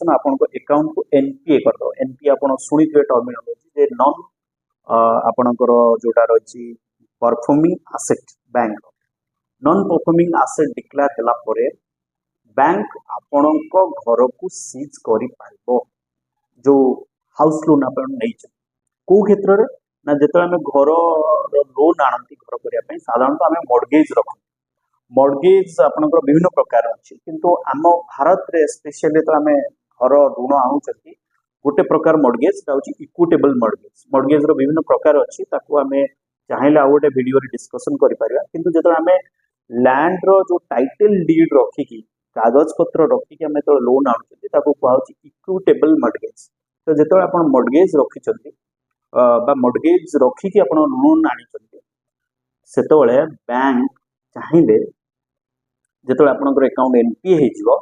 Administration आपन account को NPA कर दो। एनपीए आपन सुनिथिबे टर्मिनोलॉजी जे नॉन आपनकर जोटा रही performing asset bank non performing asset declare होला परे बैंक आपणक घर को सीज करि पाइबो। जो हाउस लोन आपन नै को क्षेत्र रे ना जेतो हमें घर लोन आनती घर करिया पई साधारणतः हमें मॉर्गेज रखु। मॉर्गेज आपनकर विभिन्न प्रकार अछि किंतु आम भारत रे स्पेशली तो हमें घर ऋण आनुचंती गोटे प्रकार मॉर्गेज होची इक्विटेबल मॉर्गेज। मॉर्गेज रो विभिन्न प्रकार अछि ताकू हमें चाहेला आ गोटे वीडियो रे डिस्कशन करि परिबा किंतु जेतो हमें लैंड रो जो टाइटल डीड रखी की कागज पत्र रखी की हमें तो लोन आनुचंती ताकू कहउची इक्विटेबल मॉर्गेज। तो जेतो आपण मॉर्गेज रखिचंती बा मॉर्गेज रखी की आपण लोन आनिचंती सेतोळे बैंक चाहिले जेतो आपनकर अकाउंट एनपीए हेजिवो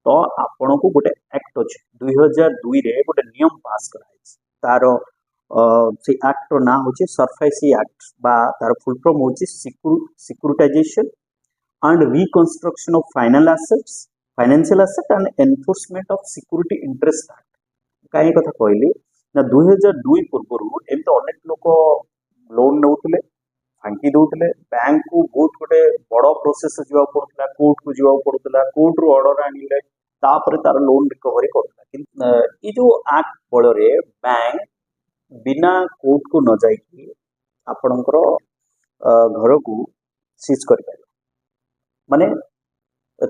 तो आपण को गोटे एक्ट अछि 2002 रे गोटे नियम पास कराइछ। तार से एक्ट रो नाम होछि सरफेसी एक्ट बा तार फुल फॉर्म होछि securitisation and reconstruction of financial asset and enforcement of security interest act. काई कथा कहली ना 2002 पूर्व एमते अनेक लोक लोन नउतले फांकी दउतले बैंक को बहुत गोटे बड़ प्रोसेस जीवा पड़ता कोर्ट को जीवा पड़ता कोर्ट रू ऑर्डर आनिले तापर तार लोन रिकवरी करता। ये जो एक्ट बल रे बैंक बिना कोर्ट को न जाई कि आपनकर घर को सीज कर पाए माने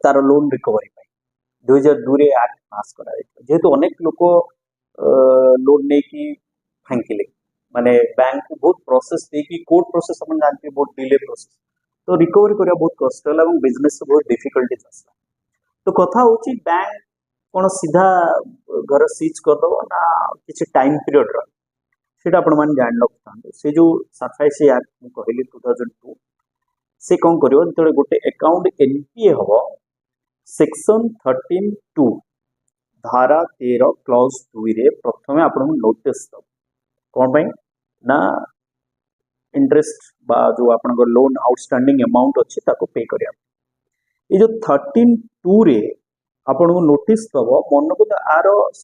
तार लोन रिकवरी पाए 2002 रे एक्ट पास करा जेहेतु अनेक लोक लोन नहीं कि फांकिले माने बैंक को बहुत प्रोसेस देखी कोर्ट प्रोसेस अपन जानते बहुत डिले प्रोसेस तो रिकवरी करिया बहुत कष्ट होला और बिजनेस से बहुत डिफिकल्टीज आसला। तो कथा होची बैंक कोन सीधा घर सीज कर दो ना किछि टाइम पीरियड रो सेटा अपन मान जान लखथांते। से जो सरफेसी एक्ट मु कहली 2002 से कोन करियो जतले गोटे अकाउंट एनपीए हबो सेक्शन 13(2) धारा 13 क्लॉज 2 रे प्रथमे आपन नोटिस दो कोन भाई ना इंटरेस्ट बा जो आपन लोन आउटस्टैंडिंग अमाउंट अच्छे ताको पे करिया। ये जो 13(2) रे आपन को नोटिस दबो मन को आरो